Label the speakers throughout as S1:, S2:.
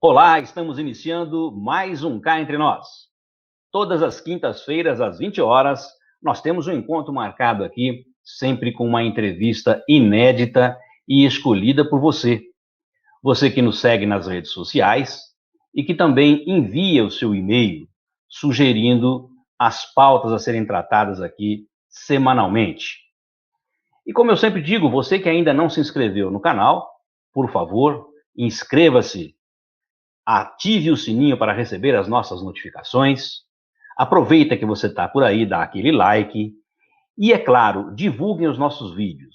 S1: Olá, estamos iniciando mais um Cá Entre Nós. Todas as quintas-feiras, às 20 horas, nós temos um encontro marcado aqui, sempre com uma entrevista inédita e escolhida por você. Você que nos segue nas redes sociais e que também envia o seu e-mail sugerindo as pautas a serem tratadas aqui semanalmente. E como eu sempre digo, você que ainda não se inscreveu no canal, por favor, inscreva-se. Ative o sininho para receber as nossas notificações. Aproveita que você está por aí, dá aquele like. E, é claro, divulguem os nossos vídeos.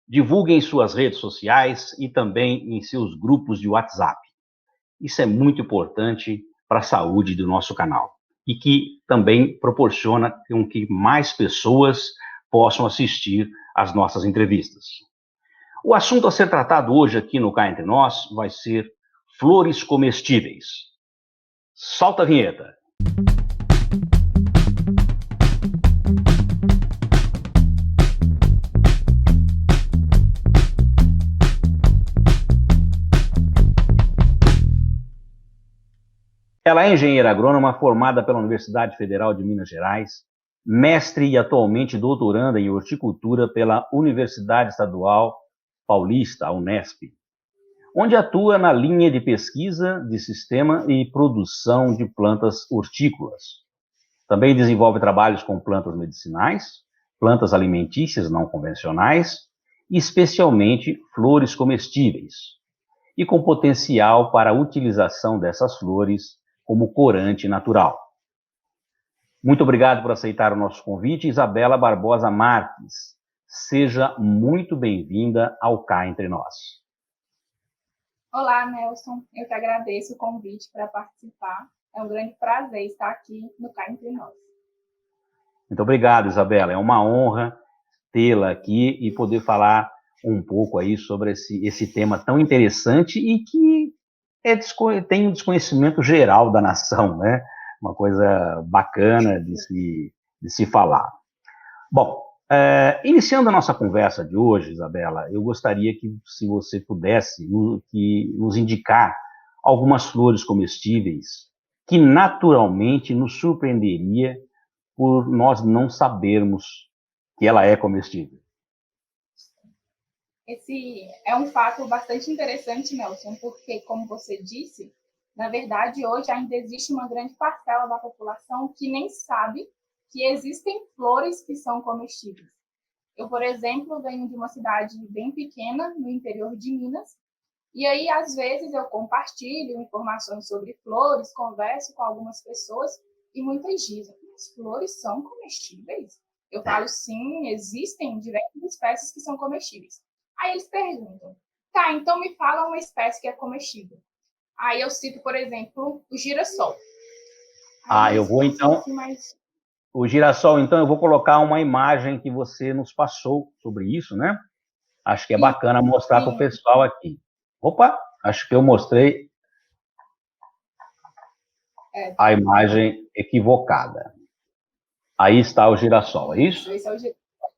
S1: Divulguem em suas redes sociais e também em seus grupos de WhatsApp. Isso é muito importante para a saúde do nosso canal. E que também proporciona com que mais pessoas possam assistir às nossas entrevistas. O assunto a ser tratado hoje aqui no Cá Entre Nós vai ser flores comestíveis. Solta a vinheta. Ela é engenheira agrônoma formada pela Universidade Federal de Minas Gerais, mestre e atualmente doutoranda em horticultura pela Universidade Estadual Paulista, a Unesp, onde atua na linha de pesquisa de sistema e produção de plantas hortícolas. Também desenvolve trabalhos com plantas medicinais, plantas alimentícias não convencionais e especialmente flores comestíveis, e com potencial para a utilização dessas flores como corante natural. Muito obrigado por aceitar o nosso convite, Isabela Barbosa Marques. Seja muito bem-vinda ao Cá Entre Nós.
S2: Olá, Nelson. Eu que agradeço o convite para participar. É um grande prazer estar aqui no Cá Entre Nós.
S1: Muito obrigado, Isabela. É uma honra tê-la aqui e poder falar um pouco aí sobre esse tema tão interessante e que tem um desconhecimento geral da nação, né? Uma coisa bacana de se falar. Bom, iniciando a nossa conversa de hoje, Isabela, eu gostaria que, se você pudesse, nos indicar algumas flores comestíveis que naturalmente nos surpreenderia por nós não sabermos que ela é comestível.
S2: Esse é um fato bastante interessante, Nelson, porque, como você disse, na verdade, hoje ainda existe uma grande parcela da população que nem sabe que existem flores que são comestíveis. Eu, por exemplo, venho de uma cidade bem pequena, no interior de Minas, e aí, às vezes, eu compartilho informações sobre flores, converso com algumas pessoas, e muitas dizem, as flores são comestíveis? Eu falo, sim, existem diversas espécies que são comestíveis. Aí eles perguntam, tá, então me fala uma espécie que é comestível. Aí eu cito, por exemplo, o girassol.
S1: Eu vou então...
S2: Assim, mas...
S1: O girassol, então, eu vou colocar uma imagem que você nos passou sobre isso, né? Acho que é bacana mostrar para o pessoal aqui. Opa, acho que eu mostrei a imagem equivocada. Aí está o girassol, é isso?
S2: Esse é o girassol.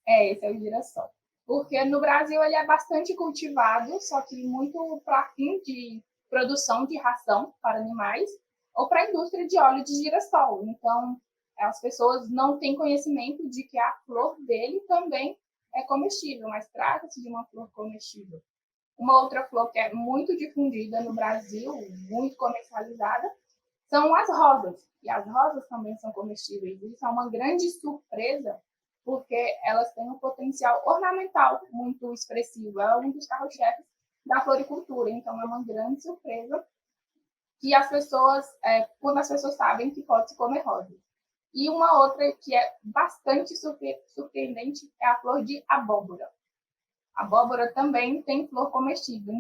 S2: Esse é o girassol. Porque no Brasil ele é bastante cultivado, só que muito para fim de produção de ração para animais ou para a indústria de óleo de girassol. Então, as pessoas não têm conhecimento de que a flor dele também é comestível, mas trata-se de uma flor comestível. Uma outra flor que é muito difundida no Brasil, muito comercializada, são as rosas. E as rosas também são comestíveis. Isso é uma grande surpresa, porque elas têm um potencial ornamental muito expressivo. É um dos carros-chefes da floricultura. Então, é uma grande surpresa que as pessoas, quando as pessoas sabem que pode se comer rosa. E uma outra que é bastante surpreendente é a flor de abóbora. A abóbora também tem flor comestível,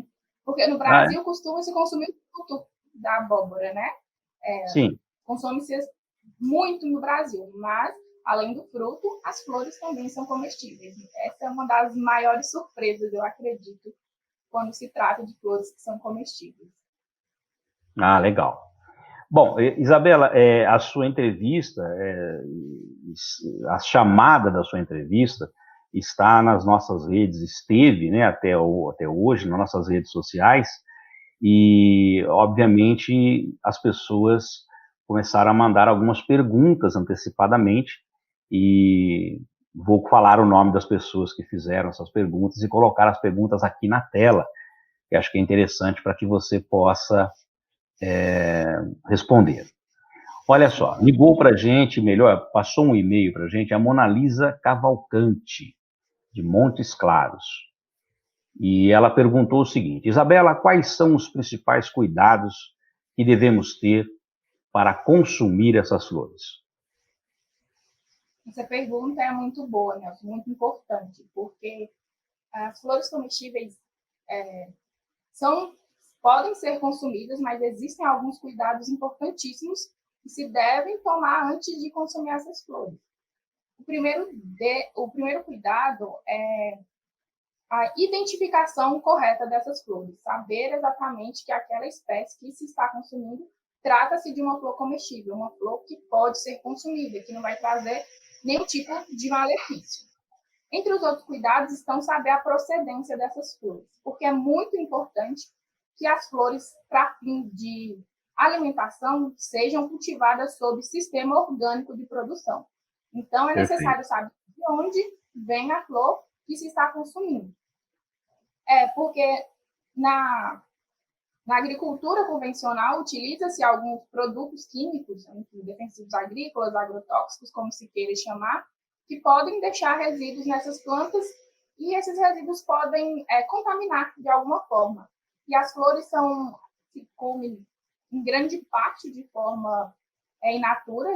S2: porque no Brasil costuma-se consumir o fruto da abóbora, né?
S1: Sim.
S2: Consome-se muito no Brasil, mas além do fruto, as flores também são comestíveis. Essa é uma das maiores surpresas, eu acredito, quando se trata de flores que são comestíveis.
S1: Legal. Bom, Isabela, a sua entrevista, a chamada da sua entrevista está nas nossas redes, esteve, né, até hoje, nas nossas redes sociais, e, obviamente, as pessoas começaram a mandar algumas perguntas antecipadamente, e vou falar o nome das pessoas que fizeram essas perguntas e colocar as perguntas aqui na tela, que acho que é interessante para que você possa responder. Olha só, ligou para a gente, melhor, passou um e-mail para a gente, a Monalisa Cavalcante, de Montes Claros. E ela perguntou o seguinte: Isabela, quais são os principais cuidados que devemos ter para consumir essas flores?
S2: Essa pergunta é muito boa, Nelson, muito importante, porque as flores comestíveis são, podem ser consumidas, mas existem alguns cuidados importantíssimos que se devem tomar antes de consumir essas flores. O primeiro cuidado é a identificação correta dessas flores, saber exatamente que aquela espécie que se está consumindo trata-se de uma flor comestível, uma flor que pode ser consumida, que não vai trazer nenhum tipo de malefício. Entre os outros cuidados estão saber a procedência dessas flores, porque é muito importante que as flores, para fim de alimentação, sejam cultivadas sob sistema orgânico de produção. Então, é necessário saber de onde vem a flor que se está consumindo. Porque na agricultura convencional utiliza-se alguns produtos químicos, defensivos agrícolas, agrotóxicos, como se queira chamar, que podem deixar resíduos nessas plantas e esses resíduos podem contaminar de alguma forma. E as flores se comem em grande parte de forma in natura,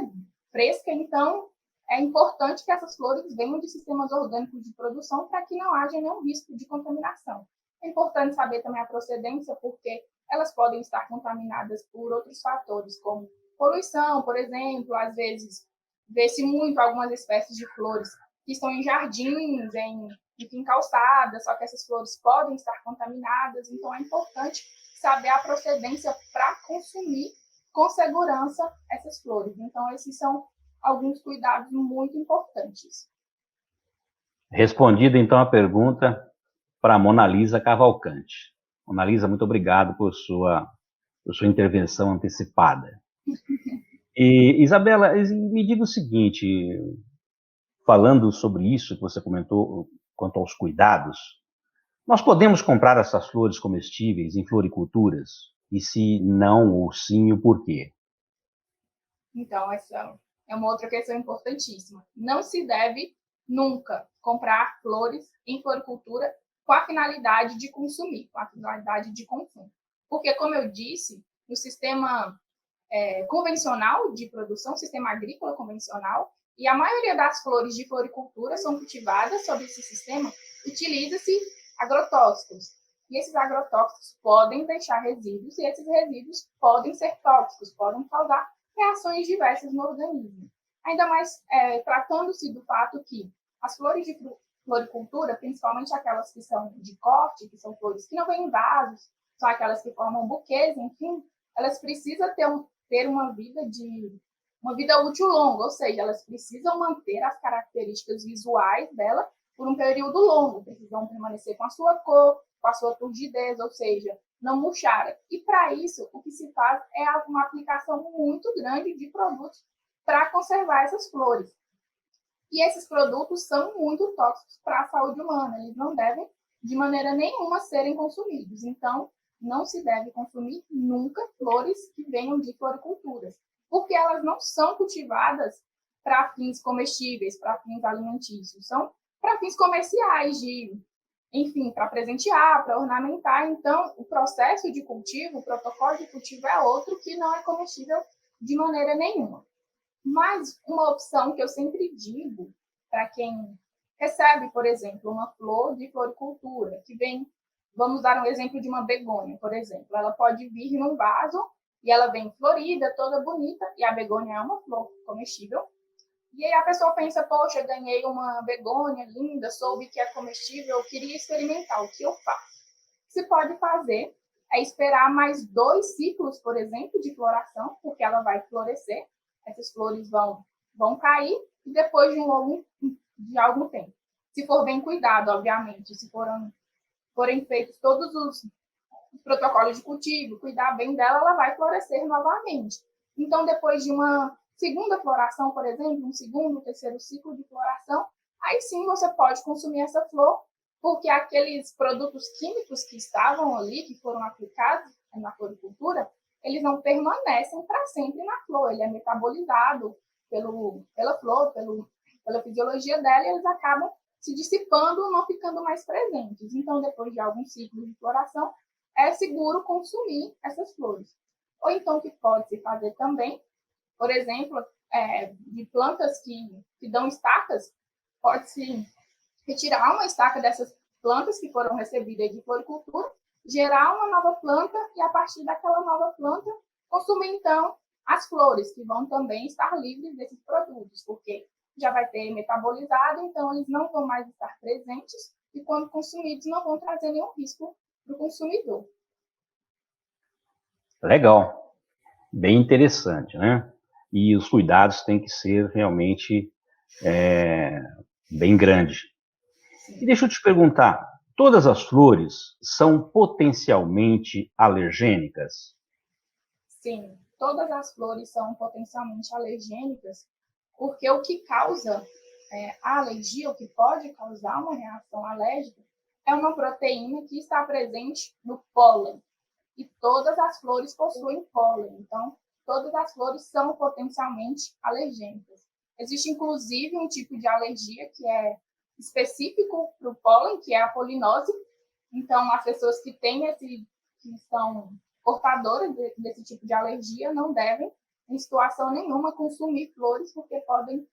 S2: fresca, então é importante que essas flores venham de sistemas orgânicos de produção para que não haja nenhum risco de contaminação. É importante saber também a procedência, porque elas podem estar contaminadas por outros fatores, como poluição, por exemplo. Às vezes, vê-se muito algumas espécies de flores que estão em jardins, em calçadas, só que essas flores podem estar contaminadas. Então, é importante saber a procedência para consumir com segurança essas flores. Então, esses são alguns cuidados muito importantes.
S1: Respondida, então, a pergunta para a Monalisa Cavalcante. Monalisa, muito obrigado por sua intervenção antecipada. E, Isabela, me diga o seguinte, falando sobre isso que você comentou quanto aos cuidados, nós podemos comprar essas flores comestíveis em floriculturas? E se não, ou sim, o porquê?
S2: Então, essa é uma outra questão importantíssima. Não se deve nunca comprar flores em floricultura com a finalidade de consumir, com a finalidade de consumo. Porque, como eu disse, no sistema convencional de produção, sistema agrícola convencional, e a maioria das flores de floricultura são cultivadas sob esse sistema, utiliza-se agrotóxicos. E esses agrotóxicos podem deixar resíduos, e esses resíduos podem ser tóxicos, podem causar reações diversas no organismo. Ainda mais tratando-se do fato que as flores de floricultura, principalmente aquelas que são de corte, que são flores que não vêm em vasos, são aquelas que formam buquês, enfim, elas precisam ter uma vida útil longa, ou seja, elas precisam manter as características visuais dela por um período longo, precisam permanecer com a sua cor, com a sua turgidez, ou seja, não murchar. E para isso, o que se faz é uma aplicação muito grande de produtos para conservar essas flores. E esses produtos são muito tóxicos para a saúde humana, eles não devem, de maneira nenhuma, serem consumidos. Então, não se deve consumir nunca flores que venham de floriculturas, porque elas não são cultivadas para fins comestíveis, para fins alimentícios, são para fins comerciais, enfim, para presentear, para ornamentar. Então, o processo de cultivo, o protocolo de cultivo é outro que não é comestível de maneira nenhuma. Mas uma opção que eu sempre digo para quem recebe, por exemplo, uma flor de floricultura, que vem, vamos dar um exemplo de uma begônia, por exemplo. Ela pode vir num vaso e ela vem florida, toda bonita, e a begônia é uma flor comestível. E aí a pessoa pensa, poxa, ganhei uma begônia linda, soube que é comestível, eu queria experimentar, o que eu faço? O que se pode fazer é esperar mais 2 ciclos, por exemplo, de floração, porque ela vai florescer, essas flores vão cair, e depois de algum tempo. Se for bem cuidado, obviamente, se forem feitos todos protocolos de cultivo, cuidar bem dela, ela vai florescer novamente. Então, depois de uma segunda floração, por exemplo, um segundo, terceiro ciclo de floração, aí sim você pode consumir essa flor, porque aqueles produtos químicos que estavam ali, que foram aplicados na floricultura, eles não permanecem para sempre na flor, ele é metabolizado pela flor, pela fisiologia dela, e eles acabam se dissipando, não ficando mais presentes. Então, depois de alguns ciclos de floração, é seguro consumir essas flores. Ou então, o que pode se fazer também, por exemplo, de plantas que dão estacas, pode-se retirar uma estaca dessas plantas que foram recebidas de floricultura, gerar uma nova planta e, a partir daquela nova planta, consumir, então, as flores, que vão também estar livres desses produtos, porque já vai ter metabolizado, então eles não vão mais estar presentes e, quando consumidos, não vão trazer nenhum risco para o consumidor.
S1: Legal, bem interessante, né? E os cuidados têm que ser realmente bem grandes. E deixa eu te perguntar, todas as flores são potencialmente alergênicas?
S2: Sim, todas as flores são potencialmente alergênicas, porque o que causa a alergia, o que pode causar uma reação alérgica, é uma proteína que está presente no pólen. E todas as flores possuem pólen, então todas as flores são potencialmente alergênicas. Existe, inclusive, um tipo de alergia que é específico para o pólen, que é a polinose. Então, as pessoas que são portadoras desse tipo de alergia não devem, em situação nenhuma, consumir flores, porque podem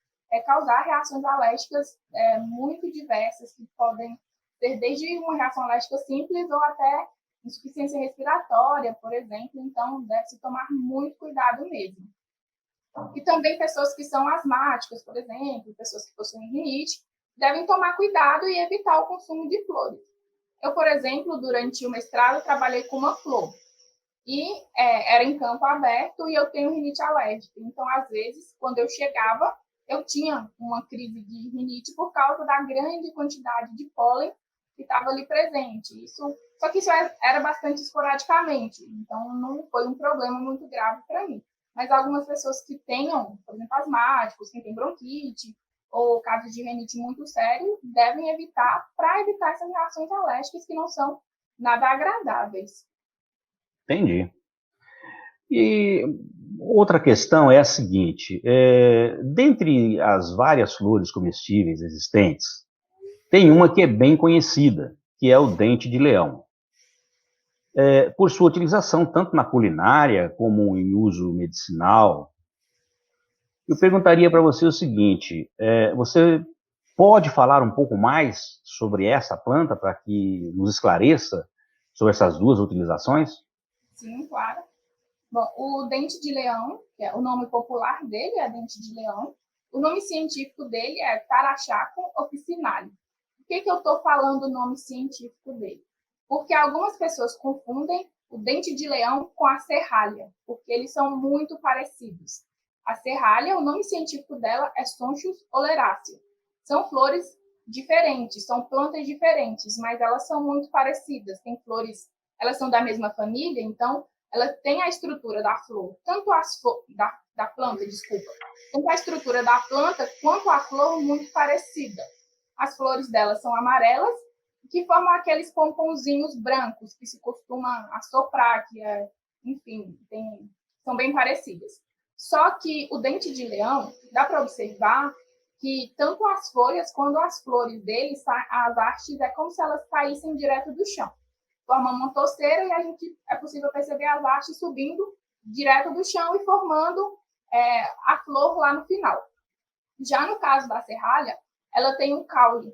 S2: causar reações alérgicas muito diversas, que podem ser desde uma reação alérgica simples ou até insuficiência respiratória, por exemplo. Então, deve-se tomar muito cuidado mesmo. E também pessoas que são asmáticas, por exemplo, pessoas que possuem rinite, devem tomar cuidado e evitar o consumo de flores. Eu, por exemplo, durante o mestrado, trabalhei com uma flor. E era em campo aberto e eu tenho rinite alérgica. Então, às vezes, quando eu chegava, eu tinha uma crise de rinite por causa da grande quantidade de pólen que estava ali presente. Só que isso era bastante esporadicamente, então não foi um problema muito grave para mim. Mas algumas pessoas que tenham, por exemplo, asmáticos, quem tem bronquite, ou casos de rinite muito sério, devem evitar, para evitar essas reações alérgicas que não são nada agradáveis.
S1: Entendi. E outra questão é a seguinte: dentre as várias flores comestíveis existentes, tem uma que é bem conhecida, que é o dente de leão. Por sua utilização tanto na culinária como em uso medicinal, eu perguntaria para você o seguinte: você pode falar um pouco mais sobre essa planta para que nos esclareça sobre essas duas utilizações?
S2: Sim, claro. Bom, o dente de leão, que é o nome popular dele, é dente de leão. O nome científico dele é Taraxacum officinale. Por que eu estou falando o nome científico dele? Porque algumas pessoas confundem o dente de leão com a serralha, porque eles são muito parecidos. A serralha, o nome científico dela é Sonchus oleracea. São flores diferentes, são plantas diferentes, mas elas são muito parecidas. Tem flores, elas são da mesma família, então ela tem a estrutura da flor, tanto da planta, desculpa, tanto a estrutura da planta quanto a flor muito parecida. As flores dela são amarelas, que formam aqueles pomponzinhos brancos que se costuma assoprar, enfim, são bem parecidas. Só que o dente de leão, dá para observar que tanto as folhas quanto as flores dele, as hastes, é como se elas caíssem direto do chão. Forma uma toceira e é possível perceber as hastes subindo direto do chão e formando a flor lá no final. Já no caso da serralha, ela tem um caule.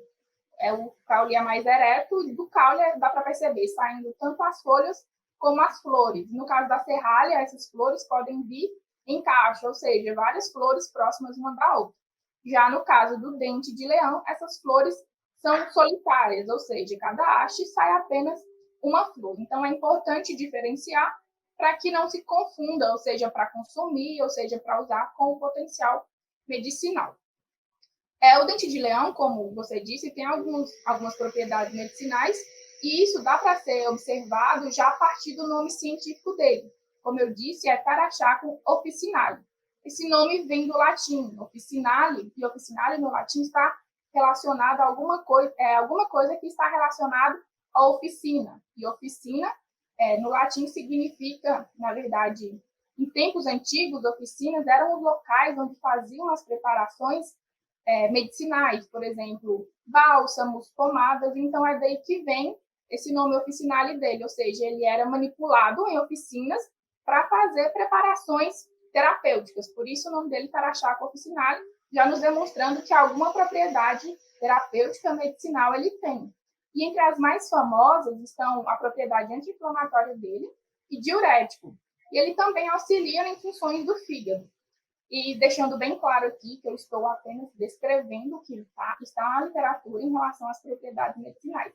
S2: O caule é mais ereto e do caule dá para perceber saindo tanto as folhas como as flores. No caso da serralha, essas flores podem vir em caixa, ou seja, várias flores próximas uma da outra. Já no caso do dente de leão, essas flores são solitárias, ou seja, cada haste sai apenas uma flor. Então, é importante diferenciar para que não se confunda, ou seja, para consumir, ou seja, para usar com o potencial medicinal. O dente de leão, como você disse, tem algumas propriedades medicinais E isso dá para ser observado já a partir do nome científico dele. Como eu disse, é Taraxacum officinale. Esse nome vem do latim, officinale, e officinale no latim está relacionado a alguma coisa que está relacionada à oficina. E oficina, no latim, significa, na verdade, em tempos antigos, oficinas eram os locais onde faziam as preparações medicinais, por exemplo, bálsamos, pomadas. Então, é daí que vem esse nome officinale dele, ou seja, ele era manipulado em oficinas para fazer preparações terapêuticas. Por isso, o nome dele, Taraxacum officinale, já nos demonstrando que alguma propriedade terapêutica medicinal ele tem. E entre as mais famosas estão a propriedade anti-inflamatória dele e diurético. E ele também auxilia em funções do fígado. E deixando bem claro aqui que eu estou apenas descrevendo o que está na literatura em relação às propriedades medicinais,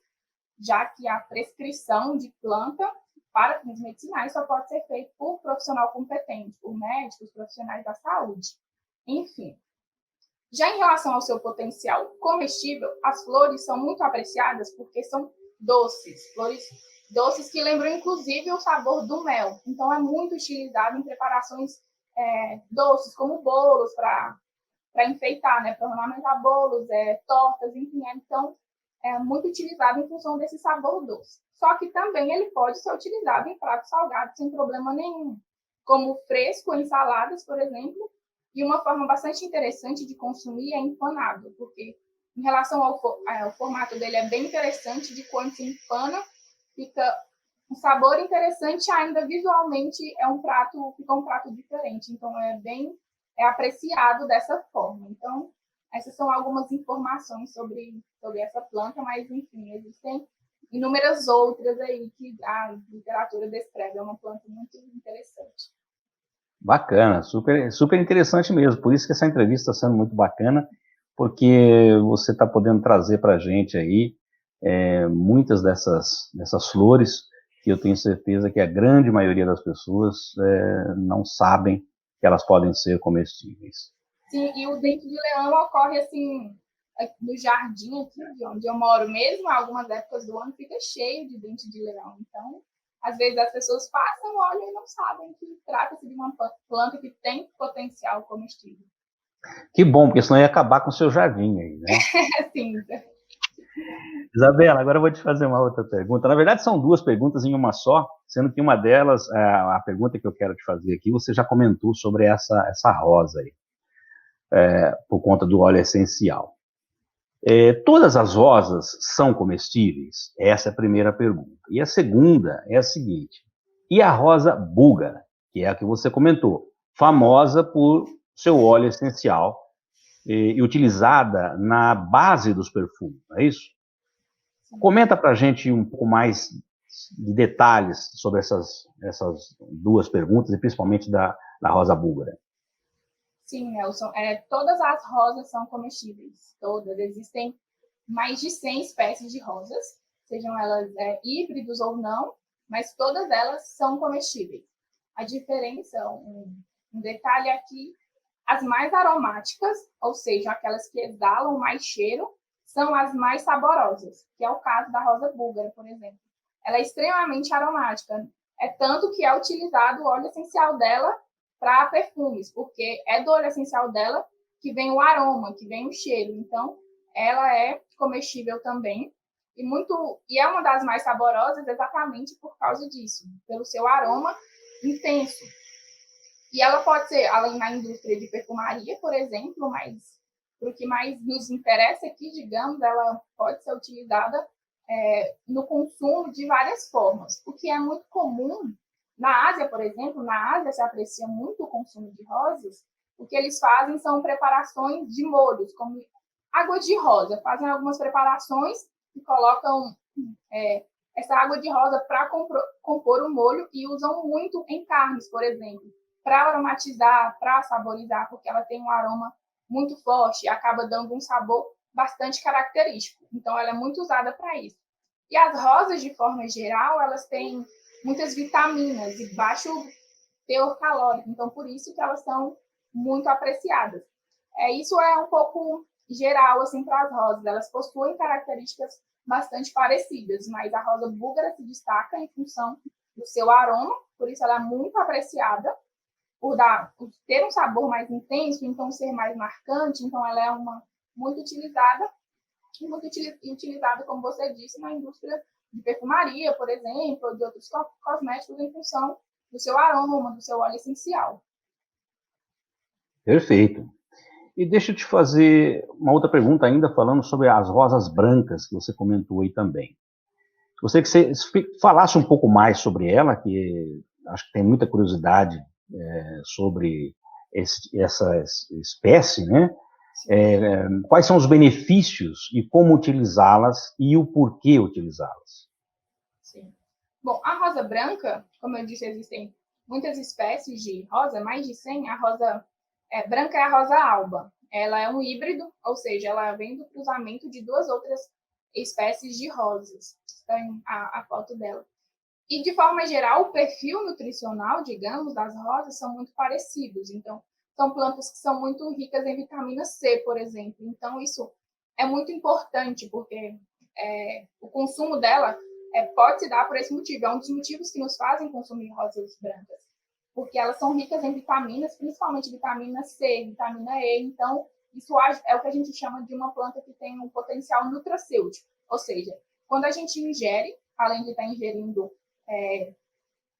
S2: já que a prescrição de planta para fins medicinais só pode ser feita por profissional competente, por médicos, profissionais da saúde. Enfim, já em relação ao seu potencial comestível, as flores são muito apreciadas porque são doces, flores doces que lembram inclusive o sabor do mel. Então é muito utilizado em preparações doces, como bolos para enfeitar, né, para ornamentar bolos, tortas, enfim. Então é muito utilizado em função desse sabor doce. Só que também ele pode ser utilizado em pratos salgados sem problema nenhum, como fresco em saladas, por exemplo. E uma forma bastante interessante de consumir é empanado, porque em relação ao formato dele é bem interessante, de quando se empana, fica um sabor interessante, ainda visualmente fica um prato diferente. Então é apreciado dessa forma. Então, essas são algumas informações sobre essa planta, mas enfim, existem inúmeras outras aí que a literatura descreve. É uma planta muito interessante.
S1: Bacana, super, super interessante mesmo. Por isso que essa entrevista está sendo muito bacana, porque você está podendo trazer para a gente aí muitas dessas flores que eu tenho certeza que a grande maioria das pessoas não sabem que elas podem ser comestíveis.
S2: Sim, e o dente de leão ocorre assim no jardim aqui, de onde eu moro mesmo, algumas épocas do ano fica cheio de dente de leão. Então, às vezes as pessoas passam, olham e não sabem que trata-se de uma planta que tem potencial comestível.
S1: Que bom, porque senão ia acabar com o seu jardim aí, né?
S2: Sim.
S1: Isabela, agora eu vou te fazer uma outra pergunta. Na verdade, são duas perguntas em uma só, sendo que uma delas, a pergunta que eu quero te fazer aqui, você já comentou sobre essa rosa aí, por conta do óleo essencial. Todas as rosas são comestíveis? Essa é a primeira pergunta. E a segunda é a seguinte: e a rosa búlgara, que é a que você comentou, famosa por seu óleo essencial e utilizada na base dos perfumes, não é isso? Comenta para a gente um pouco mais de detalhes sobre essas duas perguntas, e principalmente da rosa búlgara.
S2: Sim, Nelson. Todas as rosas são comestíveis. Todas. Existem mais de 100 espécies de rosas, sejam elas híbridos ou não, mas todas elas são comestíveis. A diferença, um detalhe aqui, as mais aromáticas, ou seja, aquelas que exalam mais cheiro, são as mais saborosas, que é o caso da rosa búlgara, por exemplo. Ela é extremamente aromática, tanto que é utilizado o óleo essencial dela para perfumes, porque é do óleo essencial dela que vem o aroma, que vem o cheiro. Então, ela é comestível também e é uma das mais saborosas exatamente por causa disso, pelo seu aroma intenso. E ela pode ser, além na indústria de perfumaria, por exemplo, mas o que mais nos interessa aqui, digamos, ela pode ser utilizada no consumo de várias formas. O que é muito comum na Ásia, por exemplo, na Ásia se aprecia muito o consumo de rosas. O que eles fazem são preparações de molhos, como água de rosa. Fazem algumas preparações e colocam essa água de rosa para compor o molho e usam muito em carnes, por exemplo, para aromatizar, para saborizar, porque ela tem um aroma muito forte e acaba dando um sabor bastante característico. Então, ela é muito usada para isso. E as rosas, de forma geral, elas têm muitas vitaminas e baixo teor calórico. Então, por isso que elas são muito apreciadas. Isso é um pouco geral assim, para as rosas. Elas possuem características bastante parecidas, mas a rosa búlgara se destaca em função do seu aroma, por isso ela é muito apreciada, por ter um sabor mais intenso, então ser mais marcante, então ela é uma muito utilizada, como você disse, na indústria de perfumaria, por exemplo, ou de outros cosméticos em função do seu aroma, do seu óleo essencial.
S1: Perfeito. E deixa eu te fazer uma outra pergunta ainda, falando sobre as rosas brancas, que você comentou aí também. Gostaria que você falasse um pouco mais sobre ela, que acho que tem muita curiosidade sobre essa espécie, né? Quais são os benefícios e como utilizá-las e o porquê utilizá-las?
S2: Sim. Bom, a rosa branca, como eu disse, existem muitas espécies de rosa, mais de 100. A rosa branca é a rosa alba. Ela é um híbrido, ou seja, ela vem do cruzamento de duas outras espécies de rosas. Tem a foto dela. E, de forma geral, o perfil nutricional, digamos, das rosas são muito parecidos. Então, são plantas que são muito ricas em vitamina C, por exemplo. Então, isso é muito importante, porque o consumo dela pode se dar por esse motivo. É um dos motivos que nos fazem consumir rosas brancas, porque elas são ricas em vitaminas, principalmente vitamina C, vitamina E. Então, isso é o que a gente chama de uma planta que tem um potencial nutracêutico. Ou seja, quando a gente ingere, além de estar ingerindo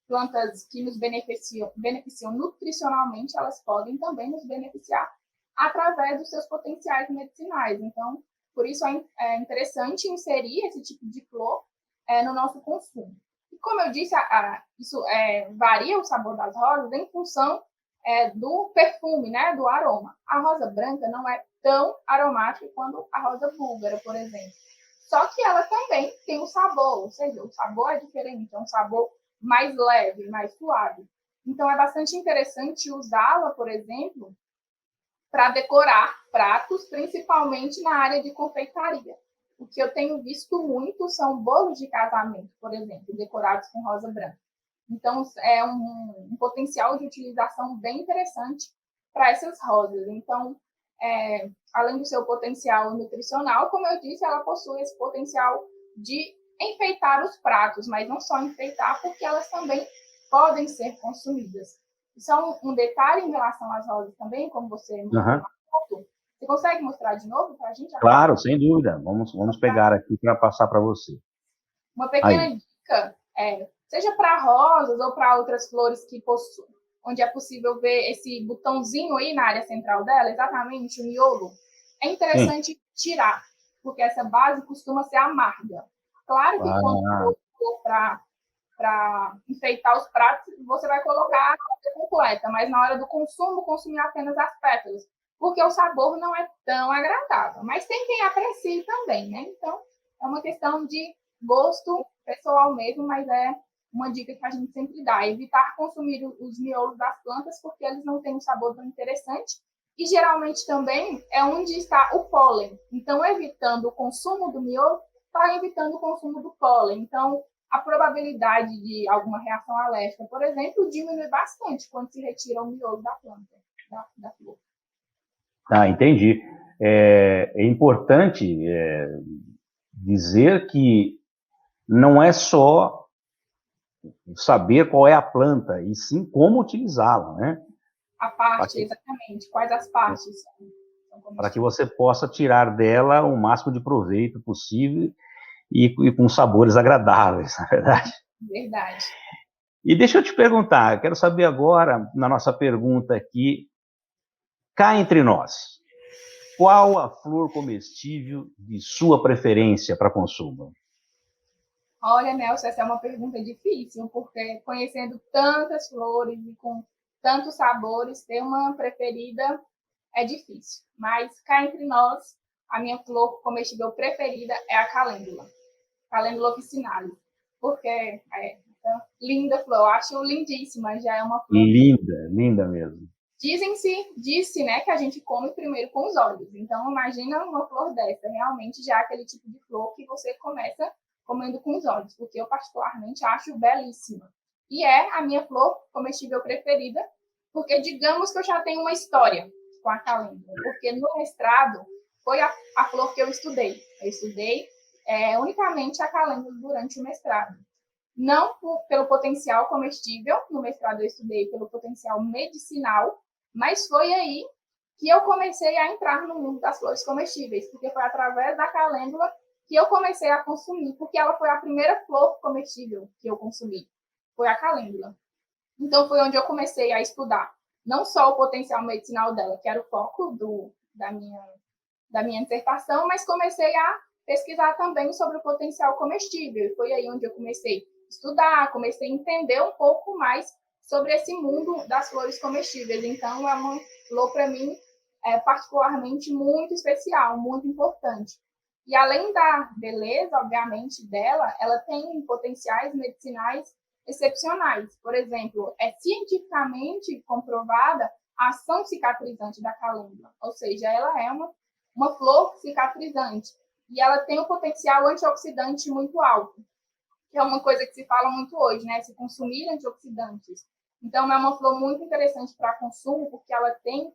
S2: plantas que nos beneficiam nutricionalmente, elas podem também nos beneficiar através dos seus potenciais medicinais. Então, por isso é interessante inserir esse tipo de flor no nosso consumo. E como eu disse, isso varia o sabor das rosas em função do perfume, né, do aroma. A rosa branca não é tão aromática quanto a rosa búlgara, por exemplo. Só que ela também tem um sabor, ou seja, o sabor é diferente, é um sabor mais leve, mais suave. Então, é bastante interessante usá-la, por exemplo, para decorar pratos, principalmente na área de confeitaria. O que eu tenho visto muito são bolos de casamento, por exemplo, decorados com rosa branca. Então, é um potencial de utilização bem interessante para essas rosas. Então, além do seu potencial nutricional, como eu disse, ela possui esse potencial de enfeitar os pratos, mas não só enfeitar, porque elas também podem ser consumidas. Isso é um detalhe em relação às rosas também, como você mostrou na foto. Você consegue mostrar de novo para a gente?
S1: Claro, sem dúvida. Vamos pegar aqui para passar para você.
S2: Uma pequena dica, seja para rosas ou para outras flores que possuem, onde é possível ver esse botãozinho aí na área central dela, exatamente o miolo, é interessante tirar, porque essa base costuma ser amarga. Claro que quando for para enfeitar os pratos, você vai colocar a rosa completa, mas na hora do consumo, consumir apenas as pétalas, porque o sabor não é tão agradável. Mas tem quem aprecie também, né? Então, é uma questão de gosto pessoal mesmo, mas é uma dica que a gente sempre dá: evitar consumir os miolos das plantas, porque eles não têm um sabor tão interessante. E geralmente também é onde está o pólen. Então, evitando o consumo do miolo, está evitando o consumo do pólen. Então, a probabilidade de alguma reação alérgica, por exemplo, diminui bastante quando se retira o miolo da planta, da flor.
S1: Entendi. É importante dizer que não é só saber qual é a planta, e sim como utilizá-la, né?
S2: A parte, exatamente. Quais as partes?
S1: Para que você possa tirar dela o máximo de proveito possível e com sabores agradáveis, na verdade.
S2: Verdade.
S1: E deixa eu te perguntar, quero saber agora, na nossa pergunta aqui, cá entre nós, qual a flor comestível de sua preferência para consumo?
S2: Olha, Nelson, essa é uma pergunta difícil, porque conhecendo tantas flores e com tantos sabores, ter uma preferida é difícil. Mas cá entre nós, a minha flor comestível preferida é a Calêndula officinalis, porque é linda flor, eu acho lindíssima, já é uma flor.
S1: Linda, linda mesmo.
S2: Disse, né, que a gente come primeiro com os olhos. Então, imagina uma flor dessa, realmente já aquele tipo de flor que você começa comendo com os olhos, porque eu particularmente acho belíssima. E é a minha flor comestível preferida, porque digamos que eu já tenho uma história com a calêndula, porque no mestrado foi a flor que eu estudei. Eu estudei unicamente a calêndula durante o mestrado. Não pelo potencial comestível, no mestrado eu estudei pelo potencial medicinal, mas foi aí que eu comecei a entrar no mundo das flores comestíveis, porque foi através da calêndula que eu comecei a consumir, porque ela foi a primeira flor comestível que eu consumi, foi a calêndula. Então, foi onde eu comecei a estudar não só o potencial medicinal dela, que era o foco da minha dissertação, mas comecei a pesquisar também sobre o potencial comestível. E foi aí onde eu comecei a estudar, comecei a entender um pouco mais sobre esse mundo das flores comestíveis. Então, é uma flor, para mim, particularmente muito especial, muito importante. E além da beleza, obviamente, dela, ela tem potenciais medicinais excepcionais. Por exemplo, é cientificamente comprovada a ação cicatrizante da calêndula, ou seja, ela é uma flor cicatrizante e ela tem um potencial antioxidante muito alto, que é uma coisa que se fala muito hoje, né? Se consumir antioxidantes. Então, é uma flor muito interessante para consumo, porque ela tem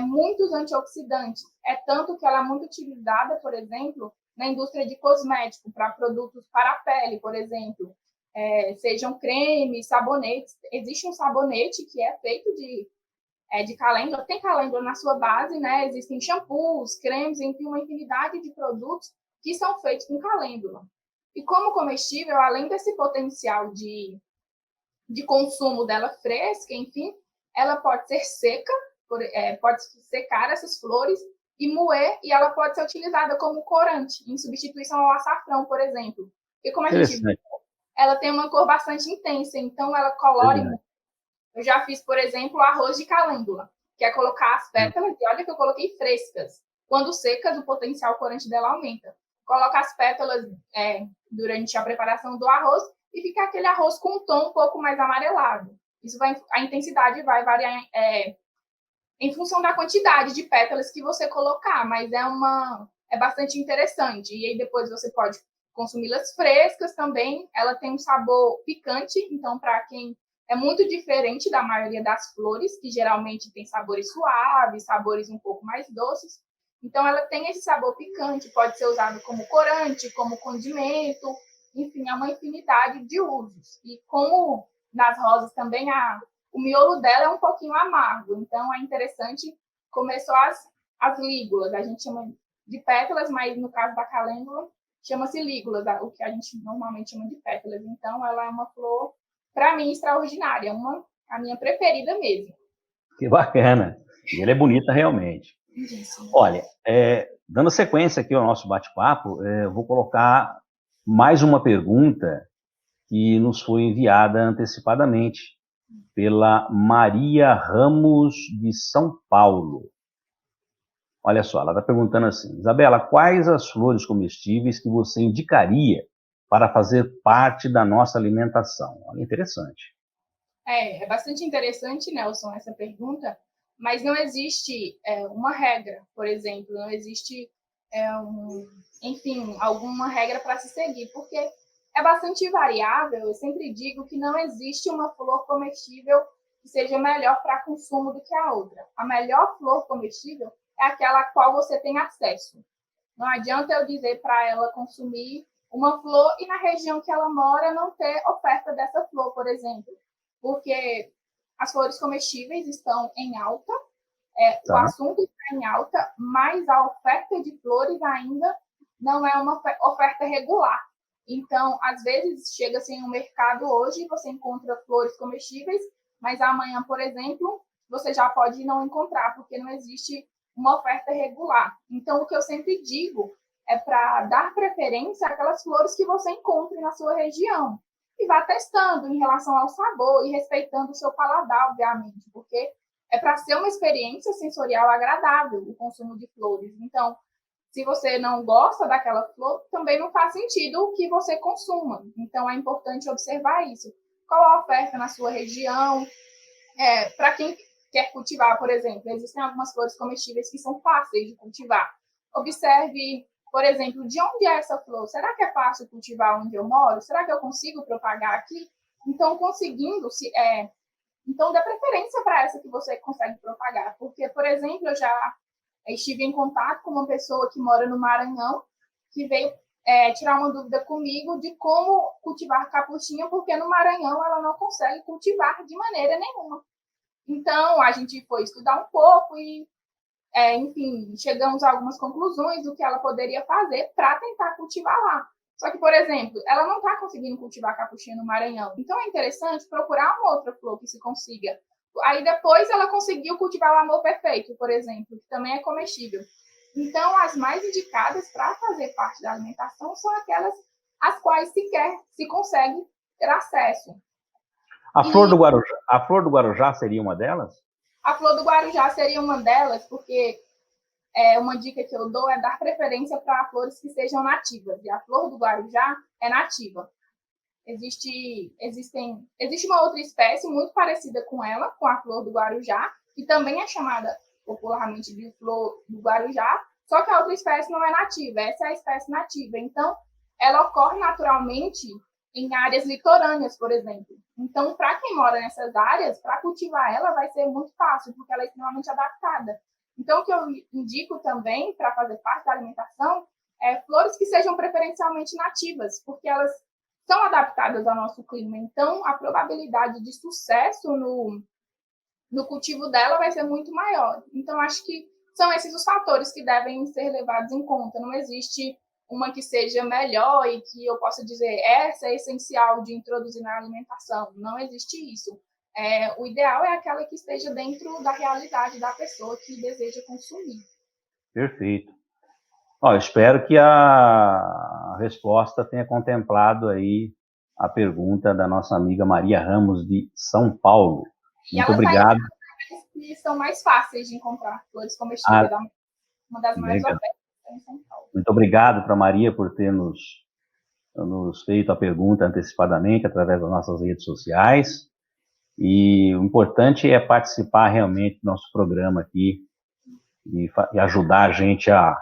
S2: muitos antioxidantes. É tanto que ela é muito utilizada, por exemplo, na indústria de cosmético, para produtos para a pele, por exemplo. Sejam cremes, sabonetes. Existe um sabonete que é feito de calêndula, tem calêndula na sua base, né? Existem shampoos, cremes, enfim, uma infinidade de produtos que são feitos com calêndula. E como comestível, além desse potencial de consumo dela fresca, enfim, ela pode ser seca, pode secar essas flores e moer, e ela pode ser utilizada como corante, em substituição ao açafrão, por exemplo. E como a gente viu, ela tem uma cor bastante intensa, então ela colore muito. Eu já fiz, por exemplo, arroz de calêndula, que é colocar as pétalas, e olha que eu coloquei frescas. Quando secas, o potencial corante dela aumenta. Coloca as pétalas durante a preparação do arroz e fica aquele arroz com um tom um pouco mais amarelado. A intensidade vai variar em função da quantidade de pétalas que você colocar, mas é bastante interessante. E aí depois você pode consumi-las frescas também. Ela tem um sabor picante, então para quem é muito diferente da maioria das flores, que geralmente tem sabores suaves, sabores um pouco mais doces. Então, ela tem esse sabor picante, pode ser usado como corante, como condimento, enfim, é uma infinidade de usos. E como nas rosas também, o miolo dela é um pouquinho amargo, então é interessante comer só as lígulas. A gente chama de pétalas, mas no caso da calêndula, chama-se lígulas, o que a gente normalmente chama de pétalas. Então, ela é uma flor, para mim, extraordinária, a minha preferida mesmo.
S1: Que bacana. E ela é bonita realmente.
S2: Isso.
S1: Olha, dando sequência aqui ao nosso bate-papo, eu vou colocar mais uma pergunta que nos foi enviada antecipadamente pela Maria Ramos de São Paulo. Olha só, ela está perguntando assim: Isabela, quais as flores comestíveis que você indicaria para fazer parte da nossa alimentação? Olha, interessante.
S2: É bastante interessante, Nelson, essa pergunta, mas não existe uma regra, por exemplo, não existe, enfim, alguma regra para se seguir, porque é bastante variável. Eu sempre digo que não existe uma flor comestível que seja melhor para consumo do que a outra. A melhor flor comestível é aquela a qual você tem acesso. Não adianta eu dizer para ela consumir uma flor e na região que ela mora não ter oferta dessa flor, por exemplo, porque as flores comestíveis estão em alta, o assunto está em alta, mas a oferta de flores ainda não é uma oferta regular. Então, às vezes, chega-se em um mercado hoje e você encontra flores comestíveis, mas amanhã, por exemplo, você já pode não encontrar, porque não existe uma oferta regular. Então, o que eu sempre digo é para dar preferência àquelas flores que você encontre na sua região. E vá testando em relação ao sabor e respeitando o seu paladar, obviamente, porque é para ser uma experiência sensorial agradável o consumo de flores. Então, se você não gosta daquela flor, também não faz sentido que você consuma. Então, é importante observar isso. Qual a oferta na sua região? Para quem quer cultivar, por exemplo, existem algumas flores comestíveis que são fáceis de cultivar. Observe, por exemplo, de onde é essa flor? Será que é fácil cultivar onde eu moro? Será que eu consigo propagar aqui? Então, então, dê preferência para essa que você consegue propagar. Porque, por exemplo, eu já estive em contato com uma pessoa que mora no Maranhão, que veio tirar uma dúvida comigo de como cultivar capuchinha, porque no Maranhão ela não consegue cultivar de maneira nenhuma. Então, a gente foi estudar um pouco e, enfim, chegamos a algumas conclusões do que ela poderia fazer para tentar cultivar lá. Só que, por exemplo, ela não está conseguindo cultivar capuchinha no Maranhão. Então, é interessante procurar uma outra flor que se consiga. Aí, depois, ela conseguiu cultivar o amor perfeito, por exemplo, que também é comestível. Então, as mais indicadas para fazer parte da alimentação são aquelas às quais se consegue ter acesso.
S1: A flor do Guarujá seria uma delas?
S2: A flor do Guarujá seria uma delas, porque uma dica que eu dou é dar preferência para flores que sejam nativas. E a flor do Guarujá é nativa. Existe uma outra espécie muito parecida com ela, com a flor do Guarujá, que também é chamada popularmente de flor do Guarujá, só que a outra espécie não é nativa. Essa é a espécie nativa. Então, ela ocorre naturalmente em áreas litorâneas, por exemplo. Então, para quem mora nessas áreas, para cultivar ela vai ser muito fácil, porque ela é extremamente adaptada. Então, o que eu indico também para fazer parte da alimentação é flores que sejam preferencialmente nativas, porque elas são adaptadas ao nosso clima. Então, a probabilidade de sucesso no cultivo dela vai ser muito maior. Então, acho que são esses os fatores que devem ser levados em conta. Não existe uma que seja melhor e que eu possa dizer essa é essencial de introduzir na alimentação. Não existe isso. O ideal é aquela que esteja dentro da realidade da pessoa que deseja consumir.
S1: Perfeito. Espero que a resposta tenha contemplado aí a pergunta da nossa amiga Maria Ramos, de São Paulo. Muito obrigado.
S2: Que são mais fáceis de encontrar, flores comestíveis, uma das mais ofertas em São Paulo.
S1: Muito obrigado para a Maria por ter nos feito a pergunta antecipadamente através das nossas redes sociais. E o importante é participar realmente do nosso programa aqui e ajudar a gente a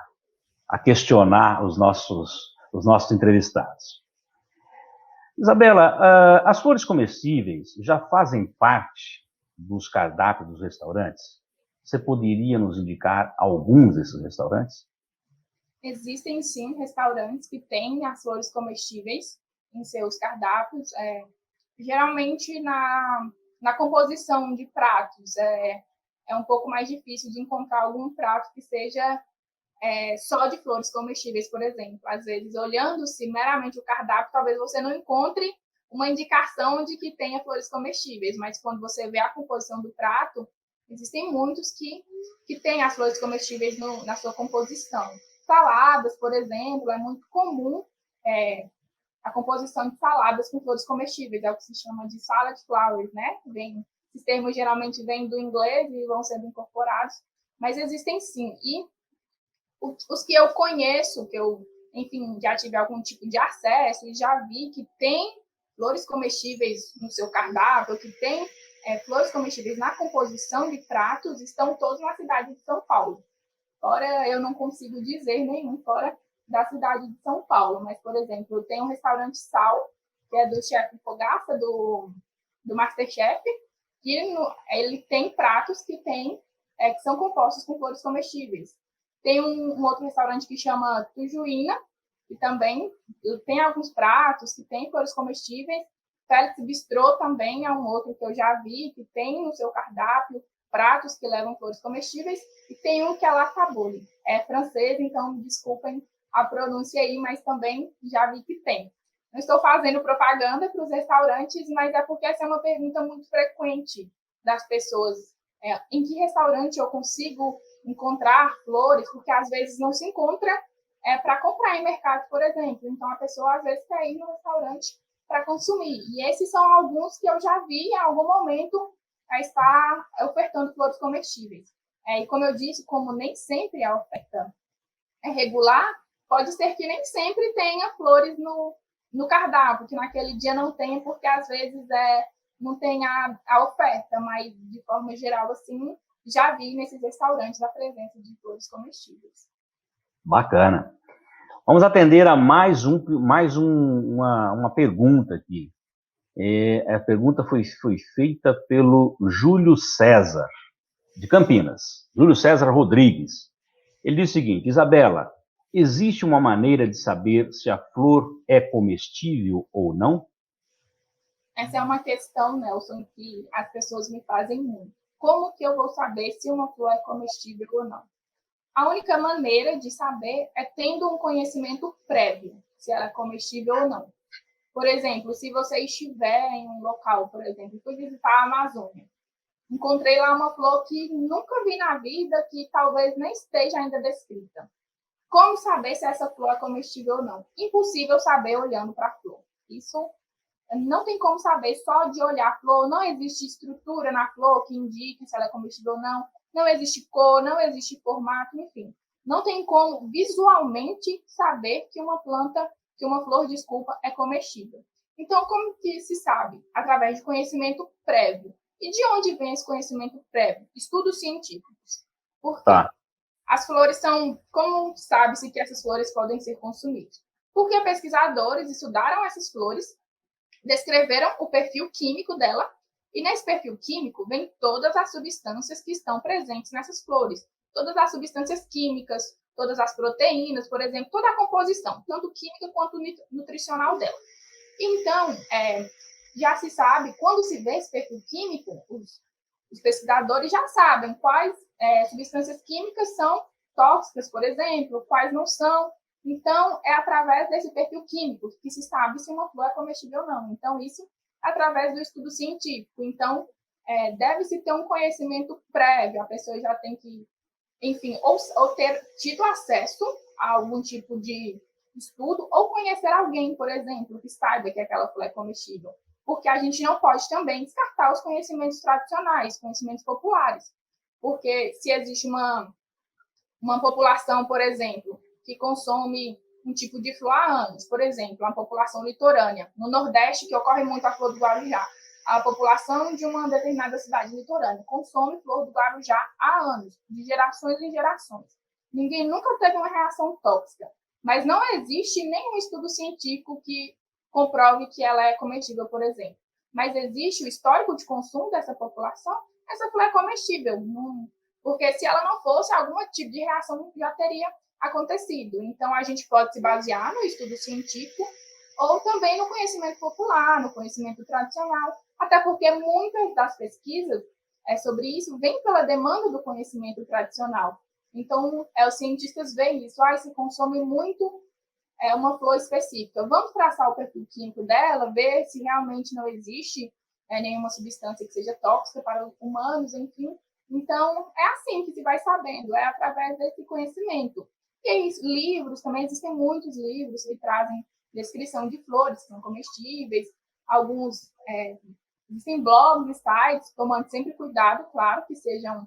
S1: questionar os nossos entrevistados. Isabela, as flores comestíveis já fazem parte dos cardápios dos restaurantes? Você poderia nos indicar alguns desses restaurantes?
S2: Existem, sim, restaurantes que têm as flores comestíveis em seus cardápios. Geralmente, na composição de pratos, é um pouco mais difícil de encontrar algum prato que seja só de flores comestíveis, por exemplo. Às vezes, olhando-se meramente o cardápio, talvez você não encontre uma indicação de que tenha flores comestíveis, mas quando você vê a composição do prato, existem muitos que têm as flores comestíveis na sua composição. Saladas, por exemplo, é muito comum a composição de saladas com flores comestíveis, é o que se chama de salad flowers, né? Esses termos geralmente vêm do inglês e vão sendo incorporados, mas existem sim. E os que eu conheço, que eu, enfim, já tive algum tipo de acesso e já vi que tem flores comestíveis no seu cardápio, que tem flores comestíveis na composição de pratos, estão todos na cidade de São Paulo. Fora, eu não consigo dizer nenhum fora da cidade de São Paulo, mas, por exemplo, tem um restaurante Sal, que é do chefe Fogaça, do Masterchef, que ele tem pratos que são compostos com flores comestíveis. Tem um outro restaurante que chama Tujuína, que também tem alguns pratos que tem flores comestíveis. Félix Bistrô também é um outro que eu já vi, que tem no seu cardápio pratos que levam flores comestíveis. E tem um que é La Cabole. É francês, então desculpem a pronúncia aí, mas também já vi que tem. Não estou fazendo propaganda para os restaurantes, mas é porque essa é uma pergunta muito frequente das pessoas. Em que restaurante eu consigo encontrar flores? Porque às vezes não se encontra para comprar em mercado, por exemplo. Então, a pessoa às vezes quer ir no restaurante para consumir. E esses são alguns que eu já vi em algum momento estar ofertando flores comestíveis. E como eu disse, como nem sempre a oferta é regular, pode ser que nem sempre tenha flores no cardápio, que naquele dia não tenha, porque às vezes não tem a oferta, mas de forma geral, assim, já vi nesses restaurantes a presença de flores comestíveis.
S1: Bacana. Vamos atender a mais uma pergunta aqui. A pergunta foi feita pelo Júlio César, de Campinas. Júlio César Rodrigues. Ele diz o seguinte: Isabela, Existe uma maneira de saber se a flor é comestível ou não?
S2: Essa é uma questão, Nelson, que as pessoas me fazem muito. Como que eu vou saber se uma flor é comestível ou não? A única maneira de saber é tendo um conhecimento prévio, se ela é comestível ou não. Por exemplo, se você estiver em um local, por exemplo, fui visitar a Amazônia, encontrei lá uma flor que nunca vi na vida, que talvez nem esteja ainda descrita. Como saber se essa flor é comestível ou não? Impossível saber olhando para a flor. Isso não tem como saber só de olhar a flor. Não existe estrutura na flor que indique se ela é comestível ou não. Não existe cor, não existe formato, enfim. Não tem como visualmente saber que uma planta, que uma flor, desculpa, é comestível. Então, como que se sabe? Através de conhecimento prévio. E de onde vem esse conhecimento prévio? Estudos científicos. Por quê?
S1: Tá.
S2: As flores são, como sabe-se que essas flores podem ser consumidas? Porque pesquisadores estudaram essas flores, descreveram o perfil químico dela, e nesse perfil químico vem todas as substâncias que estão presentes nessas flores. Todas as substâncias químicas, todas as proteínas, por exemplo, toda a composição, tanto química quanto nutricional dela. Então, já se sabe, quando se vê esse perfil químico, os pesquisadores já sabem quais substâncias químicas são tóxicas, por exemplo, quais não são. Então, é através desse perfil químico que se sabe se uma flor é comestível ou não. Então, isso através do estudo científico. Então, deve-se ter um conhecimento prévio, a pessoa já tem que, enfim, ou ter tido acesso a algum tipo de estudo, ou conhecer alguém, por exemplo, que saiba que aquela flor é comestível. Porque a gente não pode também descartar os conhecimentos tradicionais, conhecimentos populares. Porque se existe uma população, por exemplo, que consome um tipo de flor há anos, por exemplo, uma população litorânea, no Nordeste, que ocorre muito a flor do Guarujá, a população de uma determinada cidade litorânea consome flor do Guarujá há anos, de gerações em gerações. Ninguém nunca teve uma reação tóxica, mas não existe nenhum estudo científico que comprove que ela é comestível, por exemplo. Mas existe o histórico de consumo dessa população, essa flor é comestível. Porque se ela não fosse, algum tipo de reação já teria acontecido. Então, a gente pode se basear no estudo científico ou também no conhecimento popular, no conhecimento tradicional, até porque muitas das pesquisas sobre isso vêm pela demanda do conhecimento tradicional. Então, os cientistas veem isso, se consome muito uma flor específica. Vamos traçar o perfil químico dela, ver se realmente não existe nenhuma substância que seja tóxica para humanos, enfim. Então, é assim que se vai sabendo, é através desse conhecimento. E aí, livros, também existem muitos livros que trazem descrição de flores que são comestíveis, alguns existem blogs e sites, tomando sempre cuidado, claro, que sejam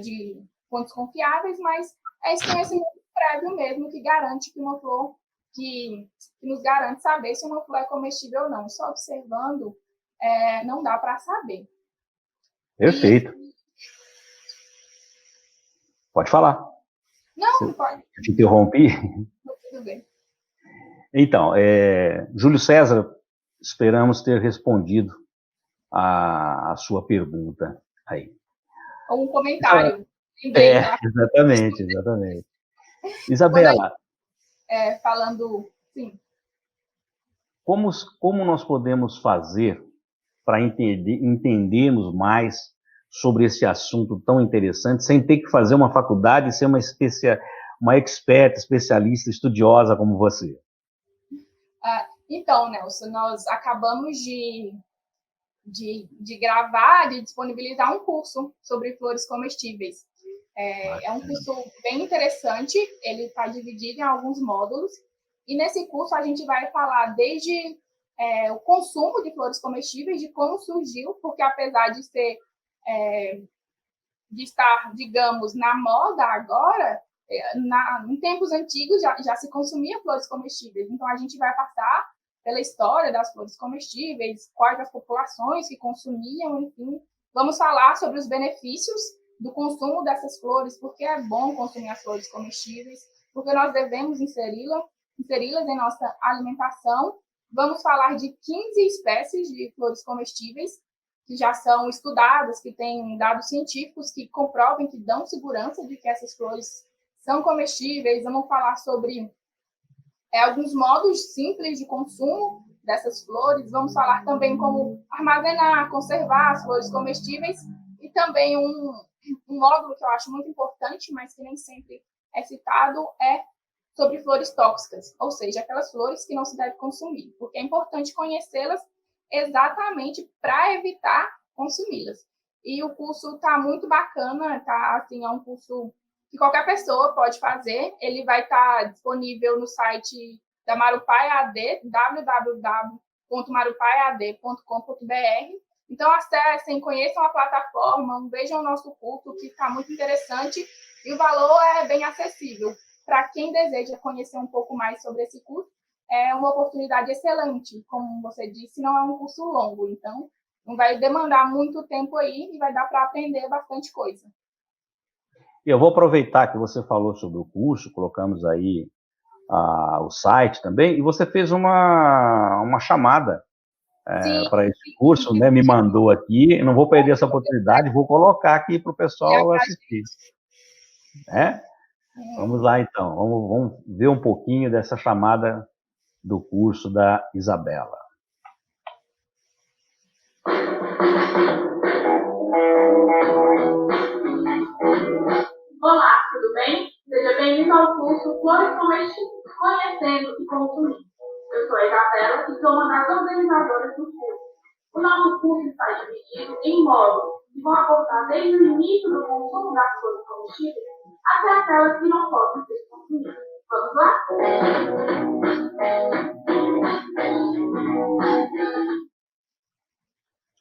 S2: de fontes confiáveis, mas é esse conhecimento prévio mesmo que garante que uma flor, que nos garante saber se uma flor é comestível ou não. Só observando não dá para saber.
S1: Perfeito. Pode falar.
S2: Não pode.
S1: Eu te interrompi.
S2: Tudo bem.
S1: Então, Júlio César, esperamos ter respondido a sua pergunta aí.
S2: Um comentário.
S1: Exatamente. Isabela,
S2: falando, sim.
S1: Como nós podemos fazer para entendermos mais sobre esse assunto tão interessante, sem ter que fazer uma faculdade e ser uma expert, especialista, estudiosa como você?
S2: Então, Nelson, nós acabamos de gravar, de disponibilizar um curso sobre flores comestíveis. É um curso bem interessante, ele está dividido em alguns módulos, e nesse curso a gente vai falar desde o consumo de flores comestíveis, de como surgiu, porque apesar de estar, digamos, na moda agora, em tempos antigos já se consumia flores comestíveis. Então, a gente vai passar pela história das flores comestíveis, quais as populações que consumiam, enfim. Vamos falar sobre os benefícios do consumo dessas flores, porque é bom consumir as flores comestíveis, porque nós devemos inseri-las em nossa alimentação. Vamos falar de 15 espécies de flores comestíveis que já são estudadas, que têm dados científicos que comprovem, que dão segurança de que essas flores são comestíveis, vamos falar sobre alguns modos simples de consumo dessas flores, vamos falar também como armazenar, conservar as flores comestíveis e também um módulo que eu acho muito importante, mas que nem sempre é citado, é sobre flores tóxicas, ou seja, aquelas flores que não se deve consumir, porque é importante conhecê-las exatamente para evitar consumi-las. E o curso está muito bacana, tá? Assim, é um curso que qualquer pessoa pode fazer. Ele vai estar disponível no site da Marupai AD, www.marupaiad.com.br. Então, acessem, conheçam a plataforma, vejam o nosso curso, que está muito interessante, e o valor é bem acessível. Para quem deseja conhecer um pouco mais sobre esse curso, é uma oportunidade excelente. Como você disse, não é um curso longo, então não vai demandar muito tempo aí e vai dar para aprender bastante coisa.
S1: Eu vou aproveitar que você falou sobre o curso, colocamos aí o site também, e você fez uma chamada para esse curso, né? Me mandou aqui, não vou perder essa oportunidade, vou colocar aqui para o pessoal assistir. Vamos lá, então, vamos ver um pouquinho dessa chamada do curso da Isabela.
S3: Olá, tudo bem? Seja bem-vindo ao curso Flores Comestíveis, Conhecendo e Consumindo. Eu sou a Isabela e sou uma das organizadoras do curso. O nosso curso está dividido em módulos que vão abordar desde o início do consumo das flores comestíveis até aquelas que não podem ser consumidas. Vamos lá?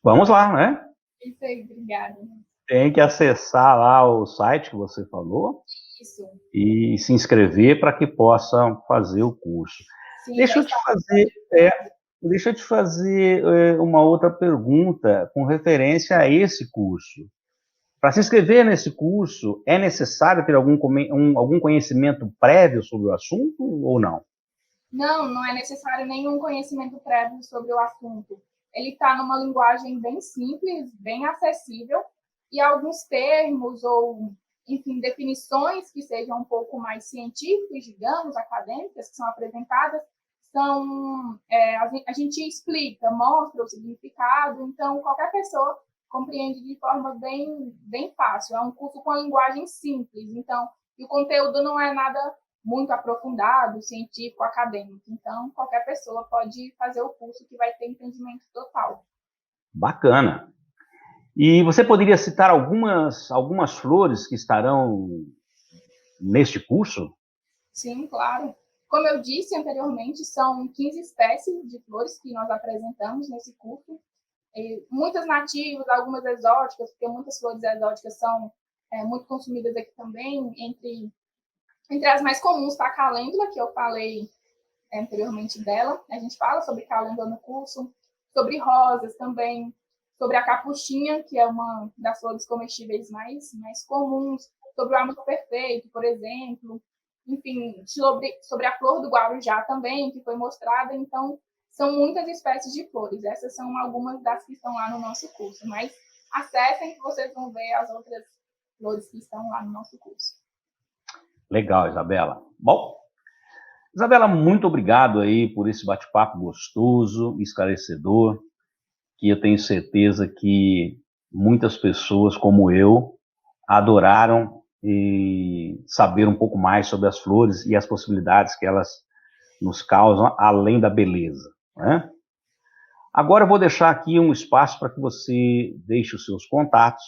S1: Vamos lá, né?
S2: Isso aí, obrigada.
S1: Tem que acessar lá o site que você falou.
S2: Isso.
S1: E se inscrever para que possa fazer o curso.
S2: Sim,
S1: deixa eu te fazer uma outra pergunta com referência a esse curso. Para se inscrever nesse curso, é necessário ter algum conhecimento prévio sobre o assunto ou não?
S2: Não é necessário nenhum conhecimento prévio sobre o assunto. Ele está numa linguagem bem simples, bem acessível, e alguns termos ou, enfim, definições que sejam um pouco mais científicas, digamos, acadêmicas, que são apresentadas, a gente explica, mostra o significado, então qualquer pessoa compreende de forma bem fácil. É um curso com a linguagem simples, então, e o conteúdo não é nada muito aprofundado, científico, acadêmico. Então, qualquer pessoa pode fazer o curso que vai ter entendimento total.
S1: Bacana. E você poderia citar algumas flores que estarão neste curso?
S2: Sim, claro. Como eu disse anteriormente, são 15 espécies de flores que nós apresentamos nesse curso. E muitas nativas, algumas exóticas, porque muitas flores exóticas são muito consumidas aqui também. Entre as mais comuns está a calêndula, que eu falei anteriormente dela. A gente fala sobre calêndula no curso, sobre rosas também, sobre a capuchinha, que é uma das flores comestíveis mais comuns, sobre o amor perfeito, por exemplo. Enfim, sobre a flor do guarujá também, que foi mostrada. Então, são muitas espécies de flores. Essas são algumas das que estão lá no nosso curso. Mas acessem que vocês vão ver as outras flores que estão lá no nosso curso.
S1: Legal, Isabela. Bom, Isabela, muito obrigado aí por esse bate-papo gostoso, esclarecedor, que eu tenho certeza que muitas pessoas como eu adoraram e saber um pouco mais sobre as flores e as possibilidades que elas nos causam, além da beleza, né? Agora eu vou deixar aqui um espaço para que você deixe os seus contatos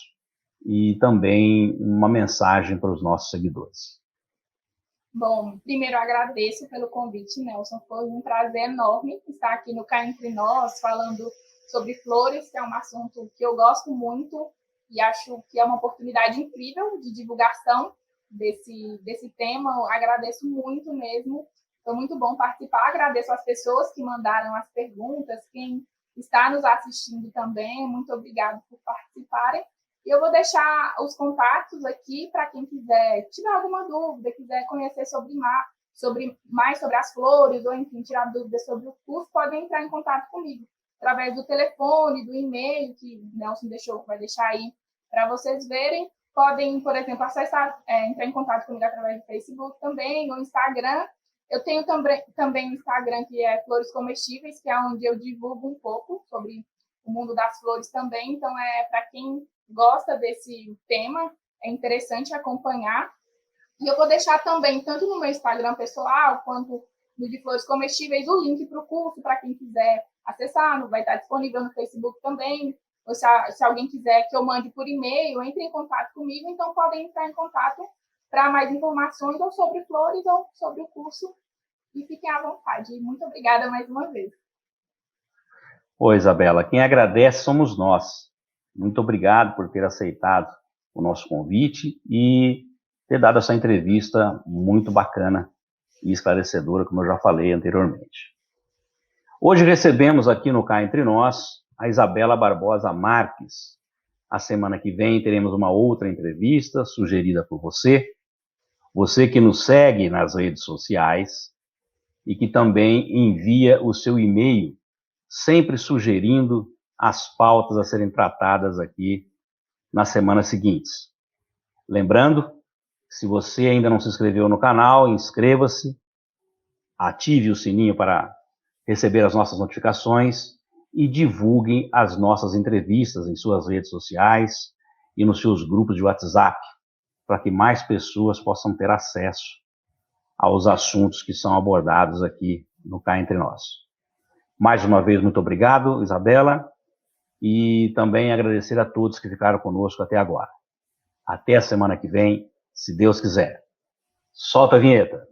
S1: e também uma mensagem para os nossos seguidores.
S2: Bom, primeiro eu agradeço pelo convite, Nelson. Foi um prazer enorme estar aqui no Cá Entre Nós, falando sobre flores, que é um assunto que eu gosto muito e acho que é uma oportunidade incrível de divulgação desse tema. Eu agradeço muito mesmo. Foi muito bom participar. Agradeço as pessoas que mandaram as perguntas, quem está nos assistindo também. Muito obrigada por participarem. E eu vou deixar os contatos aqui para quem quiser tirar alguma dúvida, quiser conhecer mais sobre as flores, ou enfim, tirar dúvidas sobre o curso, podem entrar em contato comigo, através do telefone, do e-mail, que o Nelson vai deixar aí para vocês verem, podem, por exemplo, acessar, entrar em contato comigo através do Facebook também, ou Instagram. Eu tenho também um Instagram que é Flores Comestíveis, que é onde eu divulgo um pouco sobre o mundo das flores também. Então, para quem gosta desse tema, é interessante acompanhar. E eu vou deixar também, tanto no meu Instagram pessoal, quanto no de Flores Comestíveis, o link para o curso, para quem quiser acessar. Vai estar disponível no Facebook também. Ou se alguém quiser que eu mande por e-mail, entre em contato comigo. Então, podem entrar em contato para mais informações ou sobre flores ou sobre o curso. E fiquem à vontade. Muito obrigada mais uma vez.
S1: Oi, Isabela. Quem agradece somos nós. Muito obrigado por ter aceitado o nosso convite e ter dado essa entrevista muito bacana e esclarecedora, como eu já falei anteriormente. Hoje recebemos aqui no Cá Entre Nós a Isabela Barbosa Marques. A semana que vem teremos uma outra entrevista sugerida por você que nos segue nas redes sociais e que também envia o seu e-mail, sempre sugerindo as pautas a serem tratadas aqui nas semanas seguintes. Lembrando, se você ainda não se inscreveu no canal, inscreva-se, ative o sininho para receber as nossas notificações e divulguem as nossas entrevistas em suas redes sociais e nos seus grupos de WhatsApp, para que mais pessoas possam ter acesso aos assuntos que são abordados aqui no Cá Entre Nós. Mais uma vez, muito obrigado, Isabela, e também agradecer a todos que ficaram conosco até agora. Até a semana que vem, se Deus quiser. Solta a vinheta.